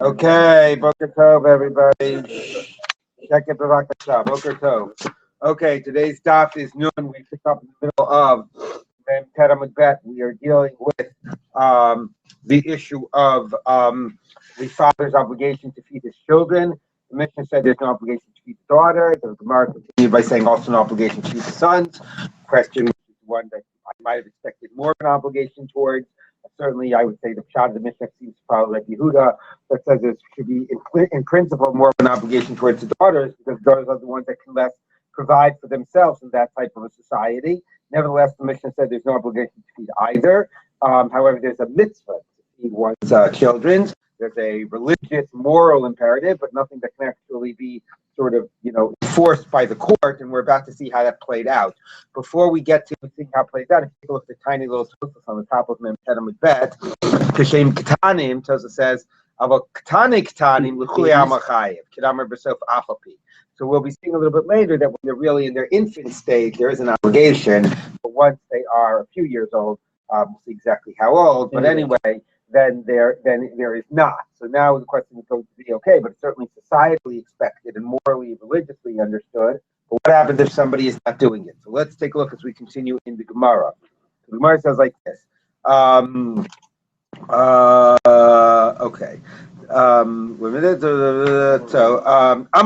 Okay, Boker Tov, everybody. Check it, Bavakasha. Boker Tov. Okay, today's daf is noon. We pick up in the middle of Mem Teramud Bet. We are dealing with the issue of the father's obligation to feed his children. The Mishnah said there's no obligation to feed the daughter. The Gemara continued by saying also no obligation to feed the sons. Question, which is one that I might have expected more of an obligation towards. Certainly, I would say the Pshat of the Mishnah seems to follow like Yehuda, that says there should be, in principle, more of an obligation towards the daughters, because daughters are the ones that can less provide for themselves in that type of a society. Nevertheless, the Mishnah said there's no obligation to feed either. However, there's a mitzvah to feed one's children. There's a religious, moral imperative, but nothing that can actually be sort of, enforced by the court, and we're about to see how that played out. Before we get to seeing how it plays out, if you take a look at the tiny little tosus on the top of Mem Teramud Bet, Kashem Ketanim, Tosa says, Avo Ketani Ketanim, L'chuli Amachayev, Kedamar B'sof Afapi. So we'll be seeing a little bit later that when they're really in their infant stage, there is an obligation, but once they are a few years old, we'll see exactly how old, but anyway, then there is not. So now the question is going to be, okay, but it's certainly societally expected and morally, religiously understood. But what happens if somebody is not doing it? So let's take a look as we continue in the Gemara. The Gemara says like this. Okay. Amar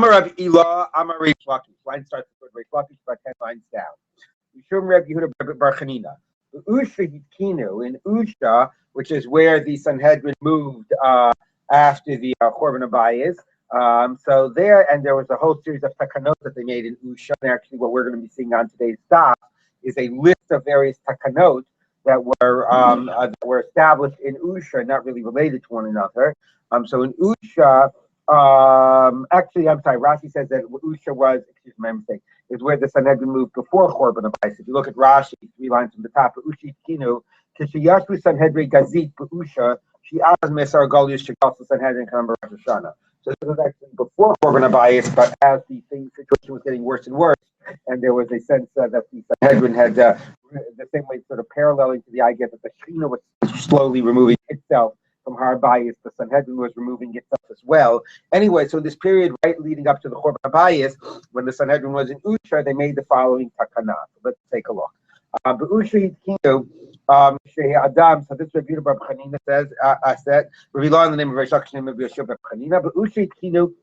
Rabbi Ilah, Amar Reish Lakish. Line starts with Reish Lakish, about 10 lines down. Yishum Rabbi Yehuda Bar Chanina. Usha Hitkinu, in Usha, which is where the Sanhedrin moved after the Chorban Abayis. So there was a whole series of takanot that they made in Usha. And actually, what we're going to be seeing on today's stop is a list of various takanot that were established in Usha, not really related to one another. So in Usha, actually, I'm sorry, Rashi says that Usha was, excuse my mistake, is where the Sanhedrin moved before Chorban Abayis. If you look at Rashi, 3 lines from the top, Usha Kinu, Kishiyashbu Sanhedrin Gazit Usha, she az Mesar Golius Shikal Sanhedrin Kambar Rosh Hashanah. So this was actually before Chorban Abayis, but as the situation was getting worse and worse, and there was a sense that the Sanhedrin had the same way, sort of paralleling to the idea that the Shekhinah was slowly removing itself from Har Bayis, the Sanhedrin was removing itself as well. Anyway, so this period right leading up to the Chorban Abayis, when the Sanhedrin was in Usha, they made the following takana. So let's take a look. Usha Hitkinu, Adam. So this Rabbi Yehuda Bar Chanina says, I said, Rabbi Ilah in the name of Reish Lakish, name of Yeshua Bar Chanina. But Usha Hitkinu,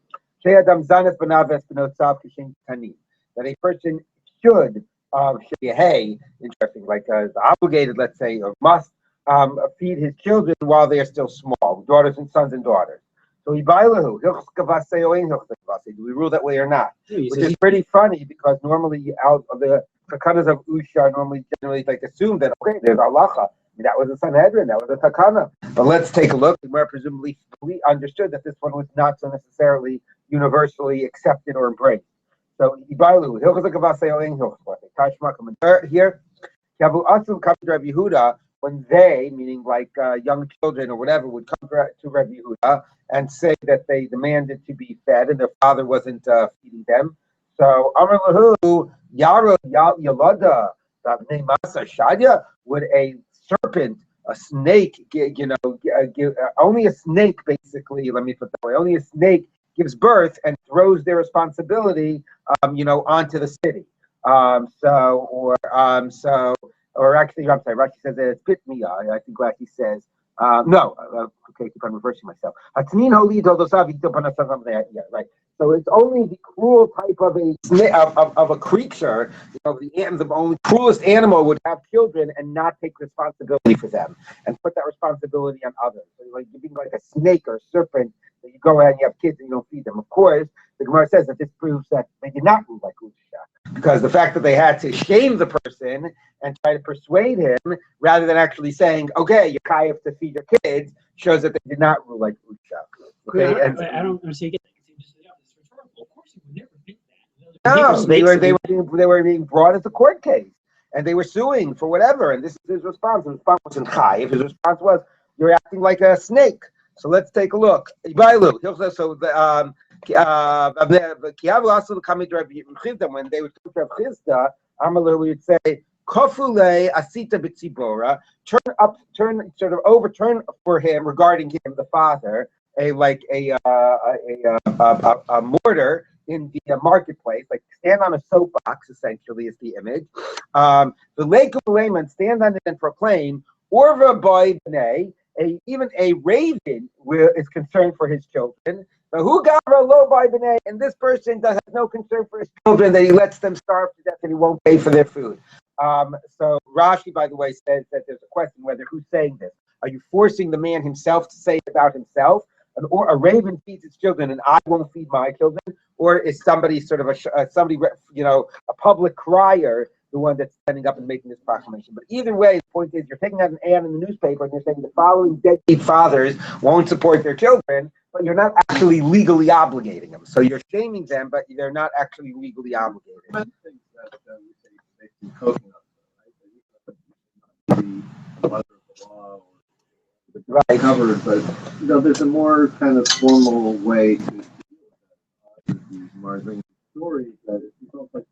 Adam Zanes Banav Espinotzav Kishin Tanim. That a person should, interesting, like is obligated, let's say, or must feed his children while they are still small, daughters and sons and daughters. So do we rule that way or not? Which is pretty funny because normally out of the takanas of Usha are normally generally like assume that okay, there's halacha. That was a Sanhedrin, that was a takana. But let's take a look. We presumably understood that this one was not so necessarily universally accepted or embraced. So here, Rabbi Yehuda, when they, meaning like young children or whatever, would come to Rabbi Yehuda and say that they demanded to be fed and their father wasn't feeding them. So Amar Lahu Yaro Yalada Masa Shadya, would a serpent, a snake, only a snake basically, let me put that way, only a snake gives birth and throws their responsibility, onto the city. Or actually, I'm sorry, Rashi says that it's pitmiya. I think Rashi says, okay, keep on reversing myself. Yeah, right. So it's only the cruel type of a creature, the only cruelest animal would have children and not take responsibility for them and put that responsibility on others. So like you're being like a snake or a serpent, that you go ahead and you have kids and you don't feed them. Of course, the Gemara says that this proves that they did not rule like Usha, because the fact that they had to shame the person and try to persuade him rather than actually saying, okay, you're chayav to feed your kids, shows that they did not rule like Usha. Okay, I don't understand. Of course, he would never think that. No, they were being brought as a court case, and they were suing for whatever. And this is his response. His response wasn't chayav. His response was, "You're acting like a snake." So let's take a look. So the when they would come to Rav Chisda, Amalu would say, Kofule asita b'tzibora, overturn for him regarding him, the father, a mortar in the marketplace, like stand on a soapbox, essentially is the image. The Lake Layman, stand on it and proclaim, Orva boy b'nei, even a raven is concerned for his children. Who got low by b'nei, and this person has no concern for his children, that he lets them starve to death and he won't pay for their food. So Rashi, by the way, says that there's a question whether who's saying this. Are you forcing the man himself to say it about himself? Or a raven feeds its children and I won't feed my children? Or is somebody sort of a public crier, the one that's standing up and making this proclamation? But either way, the point is you're taking out an ad in the newspaper and you're saying the following deadbeat fathers won't support their children, but you're not actually legally obligating them. So you're shaming them, but they're not actually legally obligated. Right. Covered, but there's a more kind of formal way to deal with that. Stories that it's not like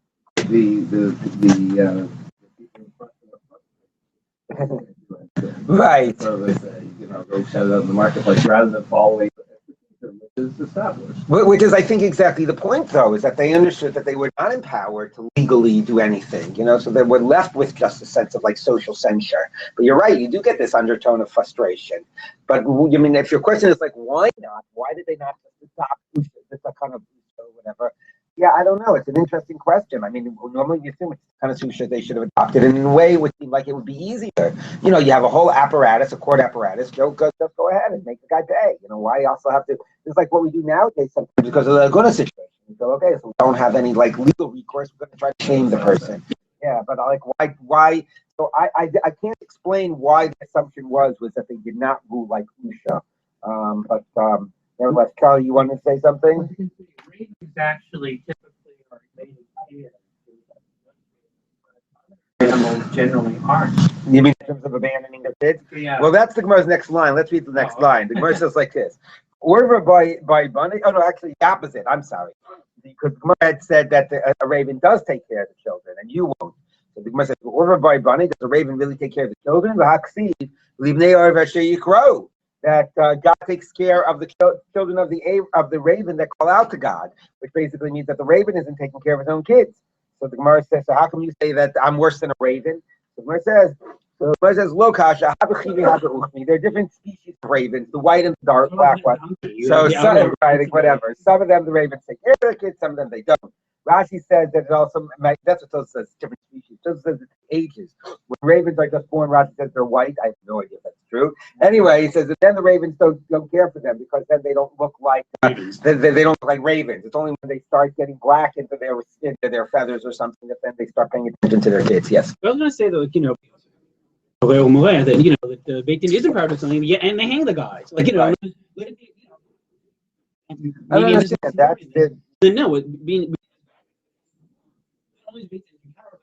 the right. So they say, go set it up in the marketplace rather than following which is established. Which is, I think, exactly the point, though, is that they understood that they were not empowered to legally do anything, so they were left with just a sense of social censure. But you're right, you do get this undertone of frustration. But if your question is why not? Why did they not just adopt this kind of whatever? Yeah, I don't know. It's an interesting question. I mean, normally you assume it's kind of susha they should have adopted. And in a way, it would seem like it would be easier. You have a whole apparatus, a court apparatus. Just go ahead and make the guy pay. Why also have to? It's like what we do nowadays sometimes because of the Laguna situation. We go, okay, so we don't have any legal recourse. We're going to try to shame the person. Yeah, but why? So I can't explain why the assumption was that they did not rule like Usha. But nevertheless, Charlie, you wanted to say something? Ravens actually typically are related here. Animals generally aren't. You mean in terms of abandoning their kids? Yeah. Well, that's the Gemara's next line. Let's read the next line. The Gemara says like this. Order by bunny. Oh no, actually the opposite. I'm sorry. Because the Gemara had said that a raven does take care of the children, and you won't. So the Gemara says, order by bunny. Does the raven really take care of the children? That God takes care of the children of the raven that call out to God, which basically means that the raven isn't taking care of his own kids. So the Gemara says, so how come you say that I'm worse than a raven? So the Gemara says, Lo kasha, there are different species of ravens, the white and the dark black one. So whatever. Some of them the ravens take care of their kids, some of them they don't. Rashi says that it also, that's what Tosfos says, different species. Tosfos says it's ages. When ravens are just born, Rashi says they're white. I have no idea if that's true. Anyway, he says that then the ravens don't care for them because then they don't look like they don't look like ravens. It's only when they start getting black into their feathers or something that then they start paying attention to their kids. Yes. I was going to say though, that the Beit Din is empowered to something, and they hang the guys. Let it be, I don't understand. That's the no, being always Beit Din empowered.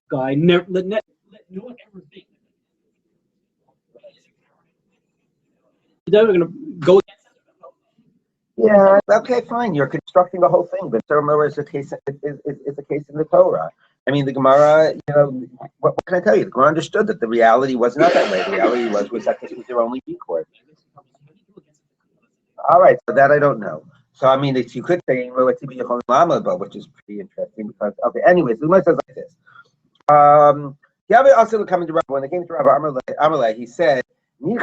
Guy never let no one ever think they're going to go against. Yeah. Okay. Fine. You're constructing the whole thing, but Gemara is a case. Is a case in the Torah. I mean, the Gemara. What can I tell you? The Gemara understood that the reality was not that way. The reality was that this was their only recourse. All right. So that I don't know. So I mean, if you could say which is pretty interesting because okay. Anyways, the Gemara says like this. Also coming to Rabbi when they came to Rabbi Amalei, he said, you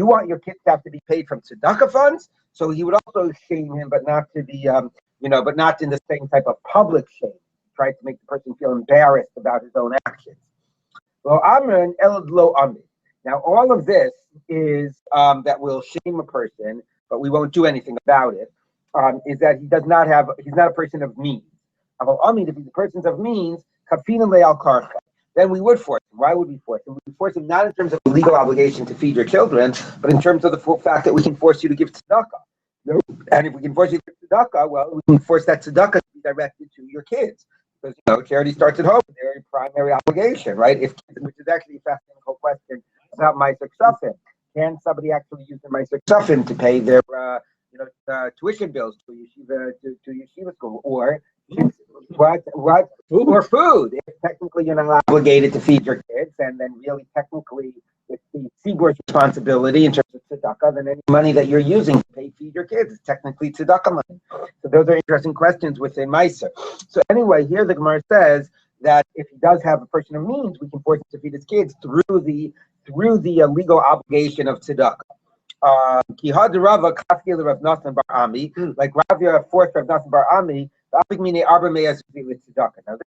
want your kids to have to be paid from tzedakah funds? So he would also shame him, but not to be, but not in the same type of public shame. Try to make the person feel embarrassed about his own actions. Now, all of this is that will shame a person, but we won't do anything about it. Is that he's not a person of means. If he's a person of means, then we would force him. Why would we force him? We would force him not in terms of the legal obligation to feed your children, but in terms of the fact that we can force you to give tzedakah. And if we can force you to give tzedakah, well, we can force that tzedakah to be directed to your kids. Because, charity starts at home. They're your primary obligation, right? Which is actually a fascinating whole question about Meiser Ksafim. Can somebody actually use their Meiser Ksafim to pay their, tuition bills to yeshiva school, or or food? If technically you're not obligated to feed your kids, and then really technically it's the seaboard's responsibility in terms of tzedakah, then any money that you're using to feed your kids is technically tzedakah money. So those are interesting questions within Meiser. So anyway, here the Gemara says that if he does have a person of means, we can force him to feed his kids through the legal obligation of tzedakah. Like Ravia forced Rav Nathan Bar Ami. Now, this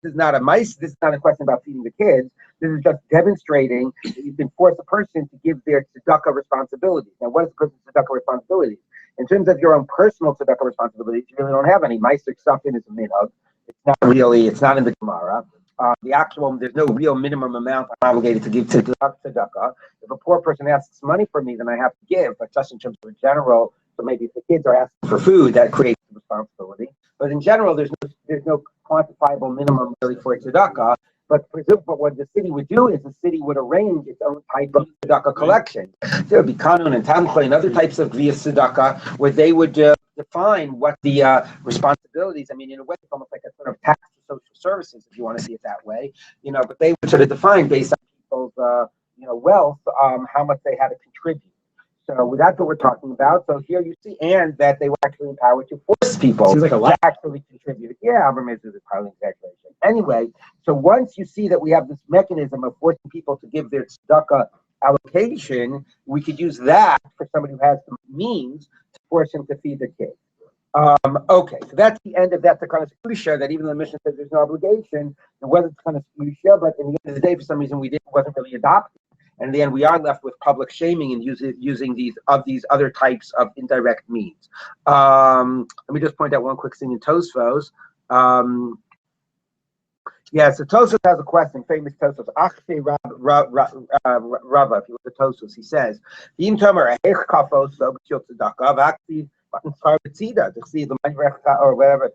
is not a mice. This is not a question about feeding the kids. This is just demonstrating that you can force a person to give their tzedakah responsibilities. Now, what is a person's tzedakah responsibilities? In terms of your own personal tzedakah responsibilities, you really don't have any. Meiser stuff in is a minhag. It's not really. It's not in the Gemara. There's no real minimum amount I'm obligated to give to tzedakah. If a poor person asks money from me, then I have to give. But just in terms of general, so maybe if the kids are asking for food, that creates a responsibility. But in general, there's no quantifiable minimum really for tzedakah. But what the city would do is the city would arrange its own type of tzedakah collection. There would be kanun and tamcha and other types of via tzedakah where they would define what the responsibilities. I mean, in a way, it's almost like a sort of tax for social services, if you want to see it that way. But they would sort of define based on people's wealth how much they had to contribute. So that's what we're talking about. So here you see, and that they were actually empowered to force people to actually contribute. Yeah, Abraham is probably an exaggeration. Anyway, so once you see that we have this mechanism of forcing people to give their tzedakah allocation, we could use that for somebody who has the means to force him to feed their kids. Okay, so that's the end of that kind of solution that even the mission says there's no obligation. It wasn't kind of solution, but in the end of the day, for some reason, wasn't really adopted. And then we are left with public shaming and using these other types of indirect means. Let me just point out one quick thing in Tosfos. So Tosfos has a question, famous Tosfos. Akshay Rava, if you look at Tosfos, he says, or whatever.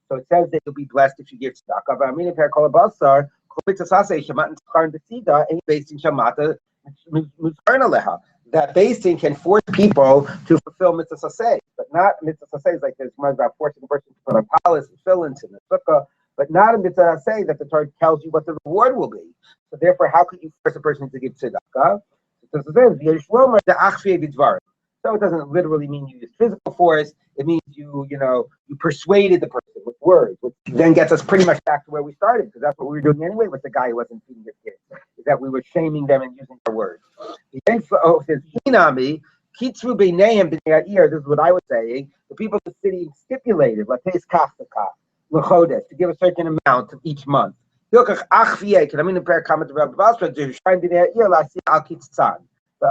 So it says that you'll be blessed if you give tzedakah. That basing can force people to fulfill mitzvah saseh, but not mitzvah saseh like there's one about forcing a person to put on talis and fillings in the sukkah, but not a mitzvah saseh that the Torah tells you what the reward will be. So therefore, how could you force a person to give tzedakah? So it doesn't literally mean you use physical force. It means you persuaded the person with words, which then gets us pretty much back to where we started, because that's what we were doing anyway with the guy who wasn't feeding his kids, is that we were shaming them and using their words. The info says, Inami, Kitsu B'neihem B'nei Ha'ir, this is what I was saying, the people of the city stipulated, Lates Kaftakaf, L'chodes, to give a certain amount each month. Hilkach Achviyeh, can I mean the prayer comment of Rabbi Basra, to Shine B'nei Ha'ir, Lasi Al Kitzan. So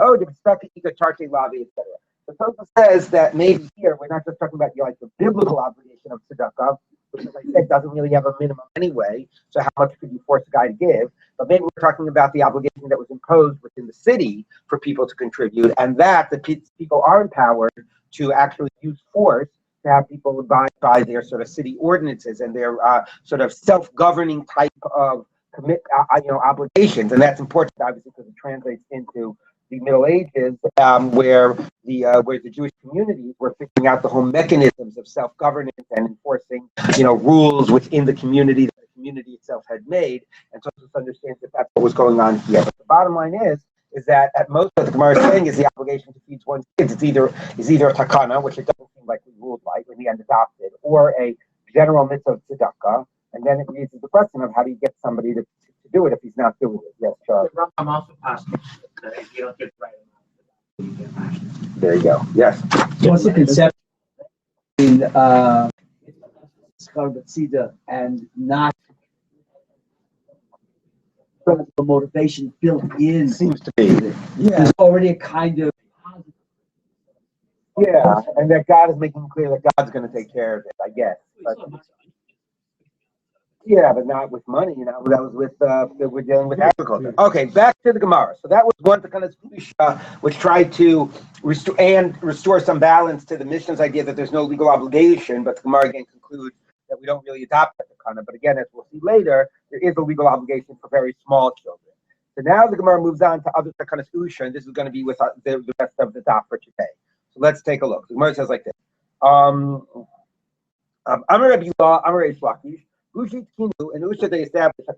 Tosfos says that maybe here we're not just talking about the biblical obligation of tzedakah, which, as I said, doesn't really have a minimum anyway. So how much could you force a guy to give? But maybe we're talking about the obligation that was imposed within the city for people to contribute, and that the people are empowered to actually use force to have people abide by their sort of city ordinances and their sort of self-governing type of obligations, and that's important, obviously, because it translates into the Middle Ages, where the Jewish communities were figuring out the whole mechanisms of self-governance and enforcing, rules within the community that the community itself had made, and so just understands that that's what was going on here. But the bottom line is that at most what the Gemara is saying is the obligation to feed one's kids is either a takana, which it doesn't seem like we ruled like in the end adopted, or a general mitzvah of tzedakah, and then it raises the question of how do you get somebody to do it if he's not doing it. Yes, Charles. I'm also positive that if you don't get the right amount, you get mashed. There you go. Yes. What's the concept in Skarbatzida and not the motivation built in? Seems to be. Yeah. There's already a kind of and that God is making clear that God's going to take care of it, I guess. But, but not with money, that was with we're dealing with agriculture. Okay, back to the Gemara. So that was one kind of which tried to restore some balance to the Mishnah's idea that there's no legal obligation, but the Gemara again concludes that we don't really adopt that kind of. But again, as we'll see later, there is a legal obligation for very small children. So now the Gemara moves on to other kind of solution, and this is going to be with the rest of the daf for today. So let's take a look. The Gemara says like this: Amar Rabbi Amar Reish Lakish. Ushitkinu and Usha they established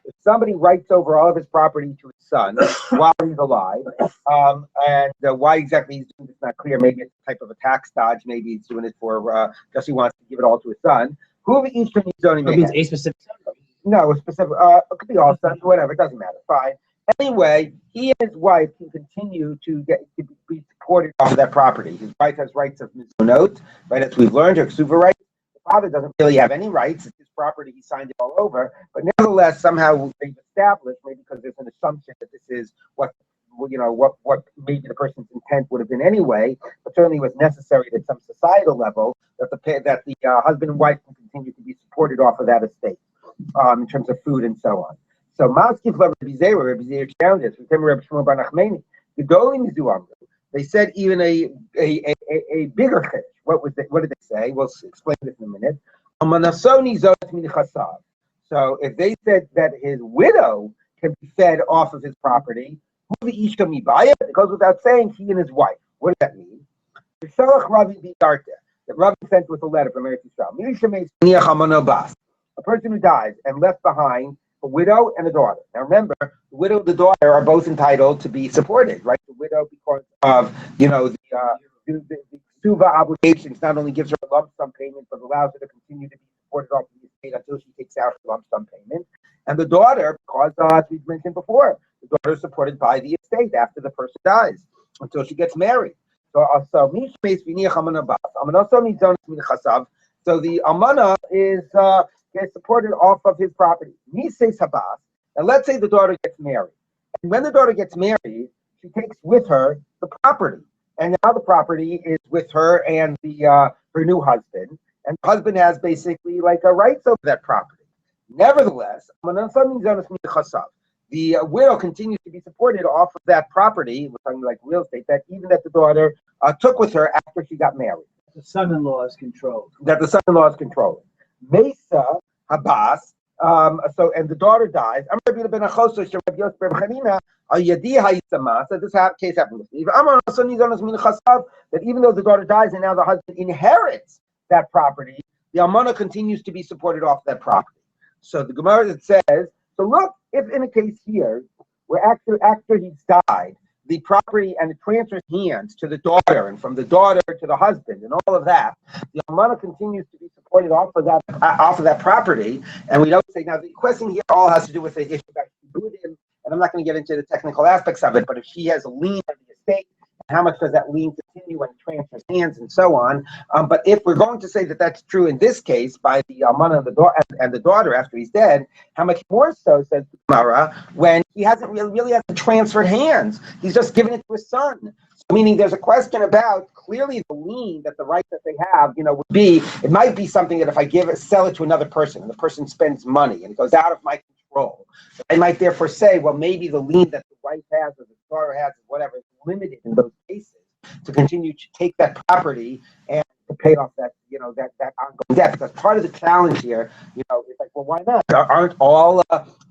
if somebody writes over all of his property to his son while he's alive, and why exactly he's doing this is not clear. Maybe it's a type of a tax dodge. Maybe he's doing it for just he wants to give it all to his son. Who each zoning means a specific son. No, a specific. It could be all sons, whatever. It doesn't matter. Fine. Anyway, he and his wife can continue to be supported off of that property. His wife has rights of mizonot, right? As we've learned, her ksuva rights. The father doesn't really have any rights. It's his property. He signed it all over. But nevertheless, somehow they've established, maybe because there's an assumption that this is what maybe the person's intent would have been anyway, but certainly was necessary at some societal level that the husband and wife can continue to be supported off of that estate in terms of food and so on. So Rabbi Zeir challenged this. They said even a bigger chiddush. What did they say? We'll explain this in a minute. So if they said that his widow can be fed off of his property, it goes without saying he and his wife. What does that mean? That Rabbi sent with a letter from Eretz Yisrael. A person who dies and left behind a widow and a daughter. Now remember, the widow and the daughter are both entitled to be supported, right? The widow, because of the suva obligations, not only gives her a lump sum payment, but allows her to continue to be supported off the estate until she takes out her lump sum payment. And the daughter, because as we've mentioned before, the daughter is supported by the estate after the person dies until she gets married. So the almana is gets supported off of his property. And let's say the daughter gets married. And when the daughter gets married, she takes with her the property. And now the property is with her and her new husband. And the husband has basically like a rights over that property. Nevertheless, the widow continues to be supported off of that property. We're talking like real estate, that even that the daughter took with her after she got married. The son-in-law is controlled. That the son-in-law is controlling. Mesa Habas. And the daughter dies. So this case happened with me. That even though the daughter dies and now the husband inherits that property, the almana continues to be supported off that property. So the Gemara says, so look, if in a case here, where after he's died, the property and it transfers hands to the daughter, and from the daughter to the husband, and all of that, the almana continues to be supported off of that property. And we don't say now the question here all has to do with the issue about Buddhism, and I'm not going to get into the technical aspects of it. But if she has a lien on the estate, how much does that lien continue when it transfers hands and so on? But if we're going to say that that's true in this case by the almana and the daughter after he's dead, how much more so, says the Gemara, when he hasn't really hasn't transferred hands? He's just given it to his son. So, meaning there's a question about clearly the lien that the right that they have, would be, it might be something that if I sell it to another person and the person spends money and it goes out of my control, I might therefore say, well, maybe the lien that the wife has or the daughter has or whatever is limited in those cases to continue to take that property and to pay off that ongoing debt. Because part of the challenge here, it's like, well, why not? Aren't all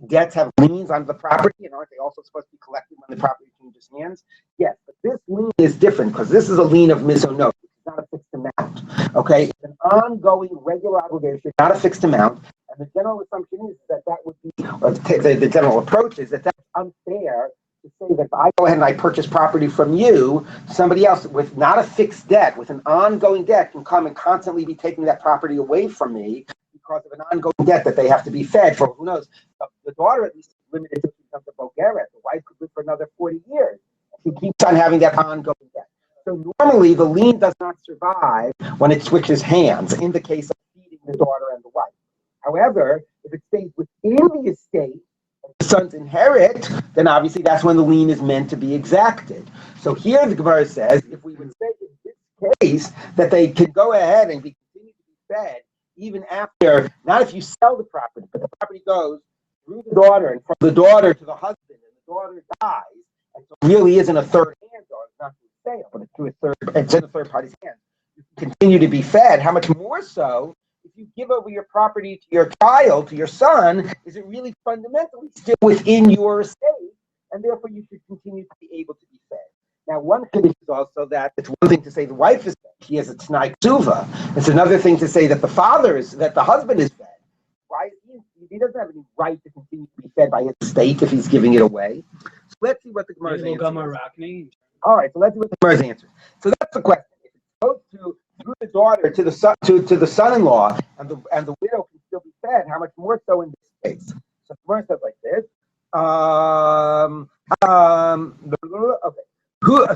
debts have liens on the property, and aren't they also supposed to be collected when the property changes hands? Yes, but this lien is different because this is a lien of mizonot. It's not a fixed amount. Okay, it's an ongoing, regular obligation, not a fixed amount. And the general assumption is that would be, or the general approach is that that's unfair to say that if I go ahead and I purchase property from you, somebody else with not a fixed debt, with an ongoing debt, can come and constantly be taking that property away from me because of an ongoing debt that they have to be fed for. Who knows? The daughter at least is limited to become the Bulgaria. The wife could live for another 40 years. She keeps on having that ongoing debt. So normally the lien does not survive when it switches hands in the case of feeding the daughter and the wife. However, if it stays within the estate, the sons inherit, then obviously that's when the lien is meant to be exacted. So here the Gemara says, if we would say in this case that they can go ahead and continue to be fed even after, not if you sell the property, but the property goes through the daughter and from the daughter to the husband, and the daughter dies, and so it really isn't a third hand, or it's not through sale, but it's in a third party's hands. You continue to be fed. How much more so if you give over your property to your child, to your son? Is it really fundamentally still within your estate, and therefore you should continue to be able to be fed? Now, one condition is also that it's one thing to say the wife is fed. He has a t'nai k'tuva. It's another thing to say that the husband is fed. Why? He doesn't have any right to continue to be fed by his estate if he's giving it away. So let's see what the Gemara's answer is. All right, so let's see what the Gemara's answer is. So that's the question. If it goes through the daughter to the son to the son-in-law, and the widow can still be fed, how much more so in this case? So the Gemara says like this. Okay.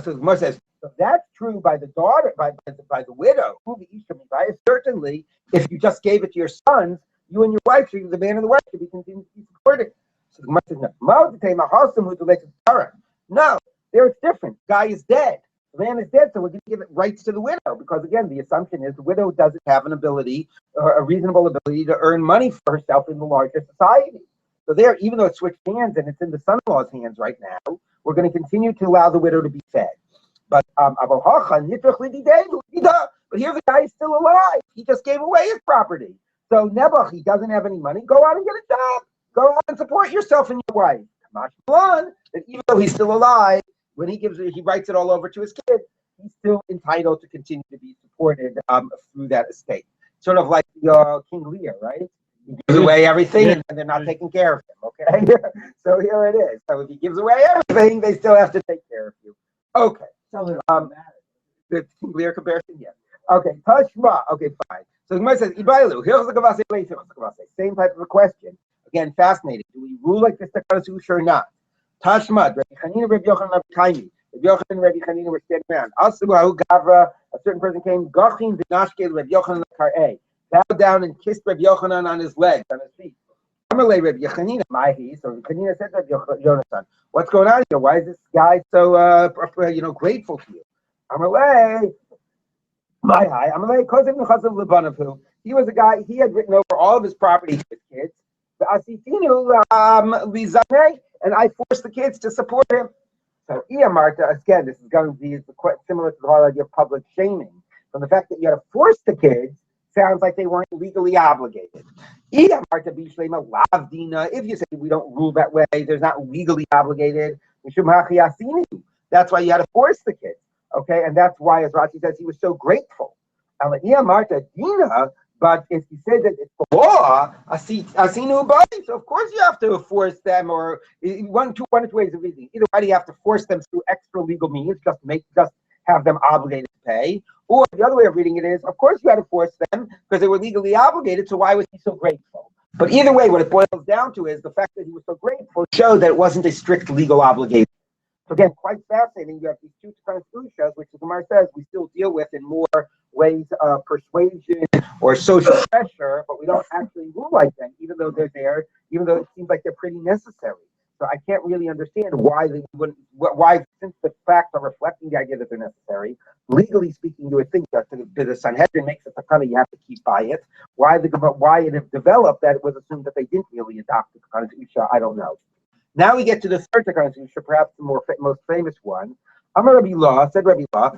So the Gemara says, so that's true by the daughter, by the widow. Certainly, if you just gave it to your sons, you and your wife, the man and the wife, should be continuing to be supported. So the Gemara says, no, there it's different. The guy is dead. The man is dead, so we're going to give it rights to the widow, because again, the assumption is the widow doesn't have an ability, or a reasonable ability, to earn money for herself in the larger society. So there, even though it switched hands and it's in the son-in-law's hands right now, we're going to continue to allow the widow to be fed. But here the guy is still alive. He just gave away his property. So Nebuch, he doesn't have any money. Go out and get a job. Go out and support yourself and your wife. That even though he's still alive, when he writes it all over to his kids, he's still entitled to continue to be supported through that estate. Sort of like King Lear, right? He gives away everything, and they're not taking care of him. Okay, so here it is. So if he gives away everything, they still have to take care of you. Okay. The King Lear comparison, yes. Okay, Tashma. Okay, fine. So the Gemara says, Ibailu, same type of a question. Again, fascinating. Do we rule like this or not? Tashma, Rabbi Chanina, Rabbi Yochanan, Rabbi Kaimi. Rabbi Yochanan and Rabbi Chanina were standing around. Asuahu Gavra, a certain person came, Gachin Dinashke, Rabbi Yochanan Kar'eh. Bowed down and kissed Rabbi Yochanan on his legs, on his feet. Amalei Rabbi Chanina, Mahi. So Rabbi Chanina said to Rabbi Yonasan, what's going on here? Why is this guy so grateful to you? Amalei, Mahi. Amalei, Kozim Nechazav Lebanavu. He was a guy, he had written over all of his property to his kids. And I forced the kids to support him. So Marta, again, this is going to be quite similar to the whole idea of public shaming. From the fact that you had to force the kids, sounds like they weren't legally obligated. If you say we don't rule that way, there's not legally obligated. That's why you had to force the kids. Okay, and that's why, as Rashi says, he was so grateful. But if you say that it's the law, so of course you have to force them, or one or two ways of reading. Either way, you have to force them through extra legal means, just have them obligated to pay. Or the other way of reading it is, of course you had to force them because they were legally obligated, so why was he so grateful? But either way, what it boils down to is the fact that he was so grateful showed that it wasn't a strict legal obligation. So again, quite fascinating. You have these two kinds of ushas, which the Gemara says we still deal with in more ways of persuasion or social pressure, but we don't actually rule like them, even though they're there, even though it seems like they're pretty necessary. So I can't really understand why they wouldn't. Why, since the facts are reflecting the idea that they're necessary, legally speaking, you would think that the Sanhedrin makes it takana, you have to keep by it. Why it have developed that it was assumed that they didn't really adopt the takana usha, I don't know. Now we get to the third takana usha, perhaps the most famous one. Amar Rabbi Law, said Rabbi Law,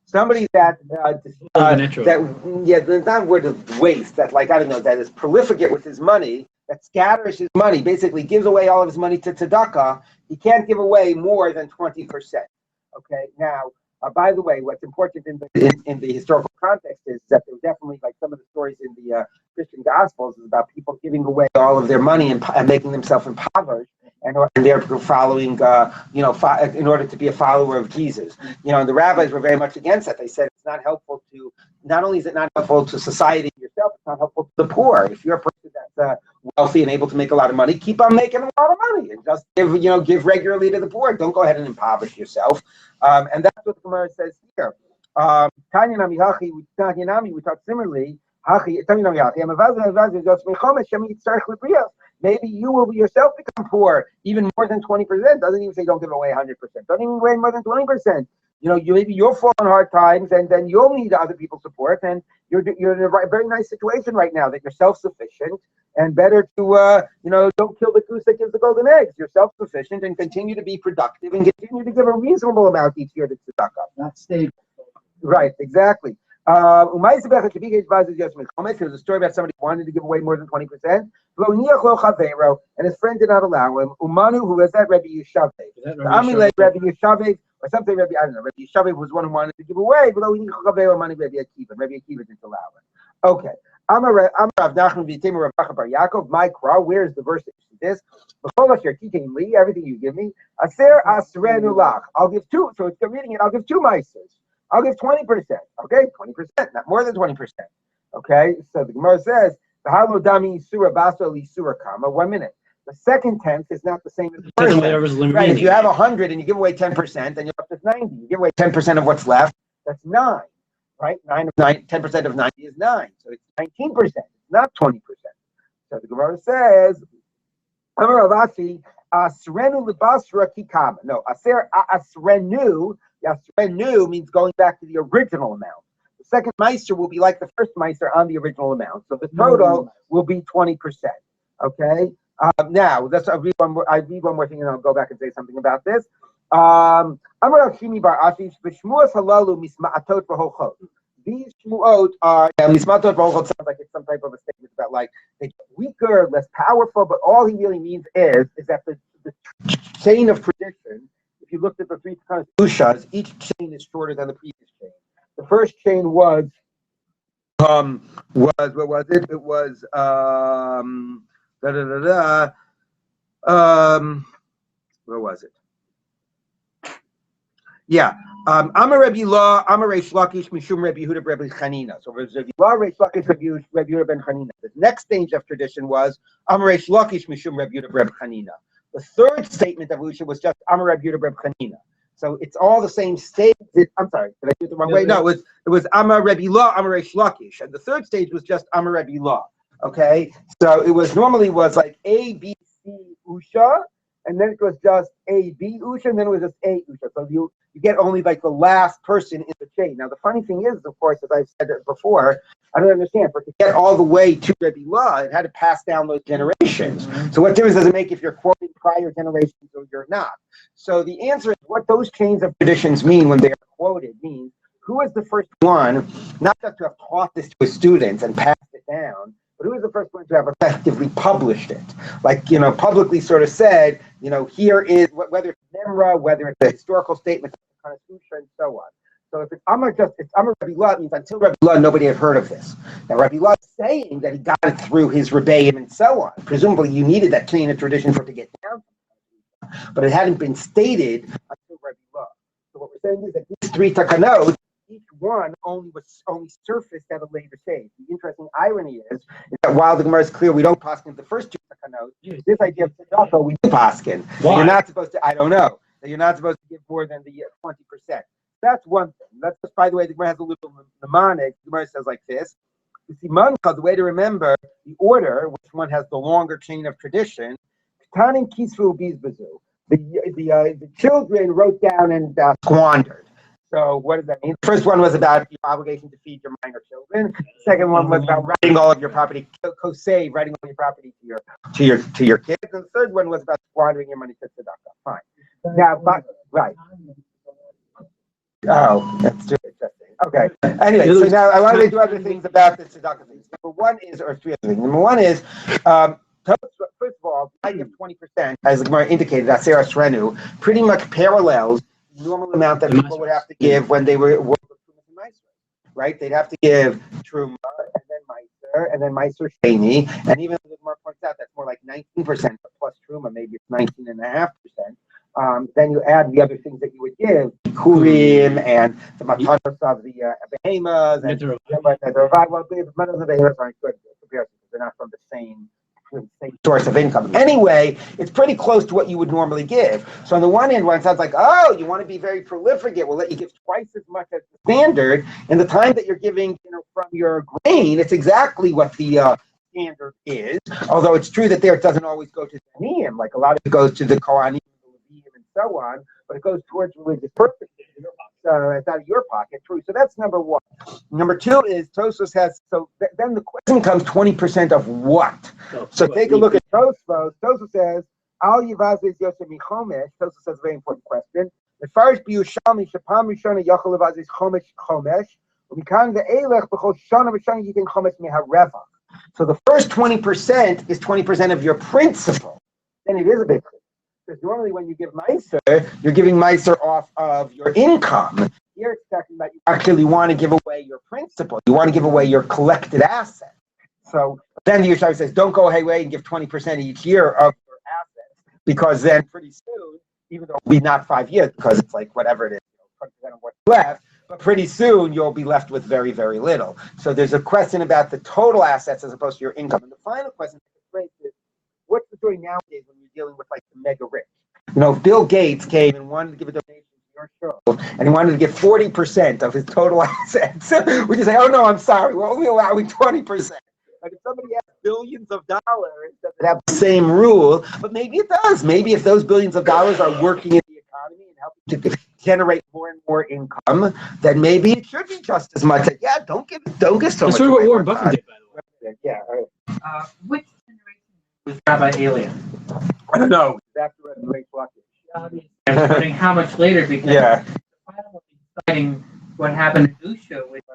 somebody that there's not a word of waste, that that is prolific with his money, that scatters his money, basically gives away all of his money to tzedakah. He can't give away more than 20%. Okay, now by the way, what's important in the historical context is that there were definitely, like some of the stories in the Christian Gospels, is about people giving away all of their money and making themselves impoverished, and they're following, in order to be a follower of Jesus. And the rabbis were very much against that. They said it's not helpful to, not only is it not helpful to society yourself, it's not helpful to the poor. If you're a person that's wealthy and able to make a lot of money, keep on making a lot of money and just give regularly to the poor. Don't go ahead and impoverish yourself. And that's what the Gemara says here. We talk similarly. Maybe you will yourself become poor, even more than 20%. Doesn't even say don't give away 100%. Don't even give away more than 20%. Maybe you'll fall on hard times, and then you'll need other people's support. And you're in a very nice situation right now that you're self-sufficient, and better to don't kill the goose that gives the golden eggs. You're self-sufficient and continue to be productive and continue to give a reasonable amount each year to tzedakah. Not stable. Right, exactly. There's a story about somebody who wanted to give away more than 20%. And his friend did not allow him. Umanu, who was that? Rabbi Yishaveh. Rabbi Yishaveh, or something Rabbi, I don't know. Rabbi Yishaveh was one who wanted to give away, but Rabbi Akiva didn't allow it. Okay. My crow, where's the verse that says this? Everything you give me. I'll give two. So it's reading it, I'll give two meisters. I'll give 20%. Okay, 20%, not more than 20%. Okay, so the Gemara says, one minute. The second tenth is not the same as the first tenth. Right, if you have 100 and you give away 10%, then you're left with 90. You give away 10% of what's left, that's 9. Right? 10% of 90 is 9. So it's 19%, it's not 20%. So the Gemara says, Amar Avasi, Asrenu libasra kikama. No, asrenu. Asrenu means going back to the original amount. The second meister will be like the first meister on the original amount. So the total will be 20%. Okay. Now I read one more thing, and I'll go back and say something about this. Amar Shimi bar Ashi b'shmuas halalu misma'atot v'hochot. These shmuot are misma'atot v'hochot sounds like it's some type of a statement about like they get weaker, less powerful, but all he really means is that the chain of tradition. If you looked at the three kind of ushas, each chain is shorter than the previous chain. The first chain was what was it? It was where was it? Yeah. Amar Rabbi La, Amar Reish Lakish, Mishum Rabbi Yehuda Rabbi Chanina. So Rabbi La, Reish Lakish, Rabbi Yehuda ben Chanina. The next stage of tradition was Amar Reish Lakish, Mishum Rabbi Yehuda Rabbi Chanina. The third statement of Usha was just Amar Rabbi Yehuda Rabbi Chanina. So it's all the same stage. I'm sorry, did I do it the wrong way? No, it was Amar Rabbi La, Amar Reish Lakish, and the third stage was just Amar Rabbi La. Okay, so it was normally like A, B, C, Usha, and then it was just A, B, Usha, and then it was just A, Usha. So you get only like the last person in the chain. Now the funny thing is, of course, as I've said it before, I don't understand, but to get all the way to Rabbi La, it had to pass down those generations. So what difference does it make if you're quoting prior generations or you're not? So the answer is what those chains of traditions mean when they are quoted means who is the first one, not just to have taught this to his students and passed it down, but who is the first one to have effectively published it? Like, publicly sort of said, here is, whether it's Memra, whether it's a historical statement, Constitution, and so on. So if it's Amar Rabbi La, it means until Rabbi La, nobody had heard of this. Now Rabbi La is saying that he got it through his Rebbeim and so on. Presumably you needed that chain of tradition for it to get down, but it hadn't been stated until Rabbi La. So what we're saying is that these three takanot, each one only surfaced at a later stage. The interesting irony is that while the Gemara is clear we don't paskin the first two takanot, this idea of tzedakah we do paskin. You're not supposed to. I don't know. That you're not supposed to give more than the 20%. That's one thing. That's just, by the way, the Gemara has a little mnemonic. The Gemara says like this. You see, the way to remember the order, which one has the longer chain of tradition, Tanin Kisvu Bizbazu. The children wrote down and squandered. So what does that mean? The first one was about your obligation to feed your minor children. The second one was about writing all of your property, kosei, writing all your property to your kids. And the third one was about squandering your money to tzedakah. Fine. Now, right. Oh, that's too interesting. Okay. Anyway, so now I want to do other things about the tzedakah things. Number one is, or three other things. Number one is, first of all, the idea of 20%, as the Gemara indicated, Aser Asrenu, pretty much parallels the normal amount that people would have to give when they were working with Truma and Meiser, right? They'd have to give Truma and then Meiser Sheni, and even the Gemara points out that's more like 19% plus Truma, maybe it's 19.5%. Then you add the other things that you would give, Kurim and the matanos of the behemoths, and the matanos of the behemoths aren't good compared because they're not from the same source of income. Anyway, it's pretty close to what you would normally give. So on the one hand, when it sounds like, oh, you want to be very prolific, we'll let you give twice as much as the standard. And the time that you're giving, from your grain, it's exactly what the standard is. Although it's true that there it doesn't always go to the Aniyim, like a lot of it goes to the Kohanim and so on, but it goes towards religious purposes. It's out of your pocket, true. So that's number one. Number two is Tosfos has, then the question comes 20% of what? So take a look at Tosfos. Tosfos says, Al Yivazes Yosef Michomesh. Tosfos says a very important question. As far as Biyushalmi, Shapam Rishona Yachol Yivazes Chomesh, So the first 20% is 20% of your principal. Then it is a big thing. Because normally when you give Meiser, you're giving Meiser off of your income. Here it's talking about you actually want to give away your principal. You want to give away your collected asset. So then the Yerushalmi says, don't go away and give 20% each year of your assets, because then pretty soon, even though it'll be not 5 years, because it's like whatever it is, 20% of what's left, but pretty soon you'll be left with very, very little. So there's a question about the total assets as opposed to your income. And the final question is, what's the story nowadays when you're dealing with like the mega rich? You know, if Bill Gates came and wanted to give a donation to your show, and he wanted to give 40% of his total assets, would you say, oh no, I'm sorry, we're only allowing 20%? Like if somebody has billions of dollars, does it have the same rule? But maybe it does. Maybe if those billions of dollars are working in the economy and helping to generate more and more income, then maybe it should be just as much. Yeah, don't give so much. That's sort of what Warren Buffett did, by the way. Yeah. Which generation was Rabbi Alien? I don't know. After a great blockage. I was wondering how much later, because Yeah. the final one deciding what happened to Usha with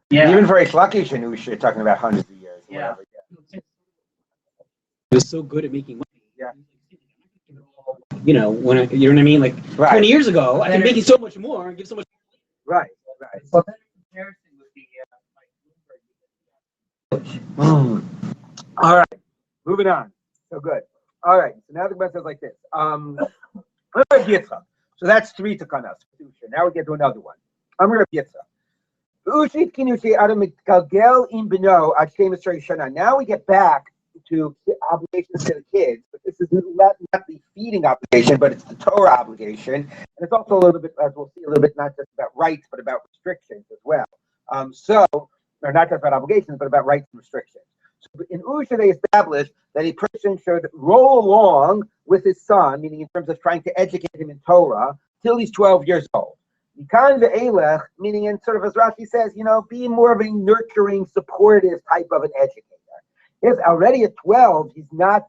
Yeah. Even for a Lakish and Usha, you're talking about hundreds of years. Yeah. Whatever. He was so good at making money. Yeah. You know, you know what I mean? Like 20 years ago, I can make so much more and give so much. Right. Well, that comparison would be All right, moving on. So good. All right, so now the question says like this. So that's 3 takanas. Now we get to another one. Now we get back to obligations to the kids, but this is not the feeding obligation, but it's the Torah obligation, and it's also a little bit, as we'll see, a little bit not just about rights, but about restrictions as well. Or not just about obligations, but about rights and restrictions. So in Usha, they established that a person should roll along with his son, meaning in terms of trying to educate him in Torah, till he's 12 years old. Meaning, in sort of as Rashi says, be more of a nurturing, supportive type of an educator. If already at 12, he's not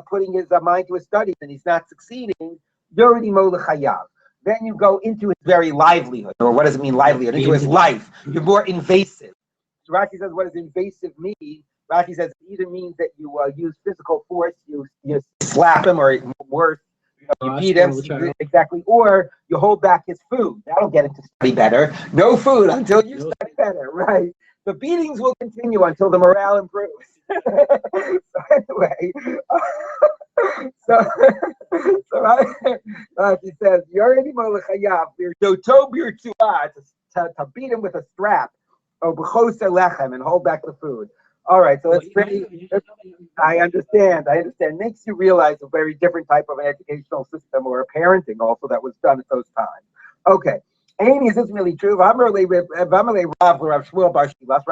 putting his mind to his studies and he's not succeeding, Yordi Molachayav. Then you go into his very livelihood, or what does it mean, livelihood? Into his life. You're more invasive. So Rashi says, what does invasive mean? Rashi says it either means that you use physical force, you slap him, or worse, you beat him, exactly, or you hold back his food. That'll get him to study better. No food until you study better, right? The beatings will continue until the morale improves. So anyway, Rashi says, Yoredi Molachayav, to beat him with a strap, and hold back the food. All right, so it's pretty. I understand. It makes you realize a very different type of an educational system or a parenting also that was done at those times. Okay, Amy, is this really true? Rav said Rav Shmuel Bar Shilas,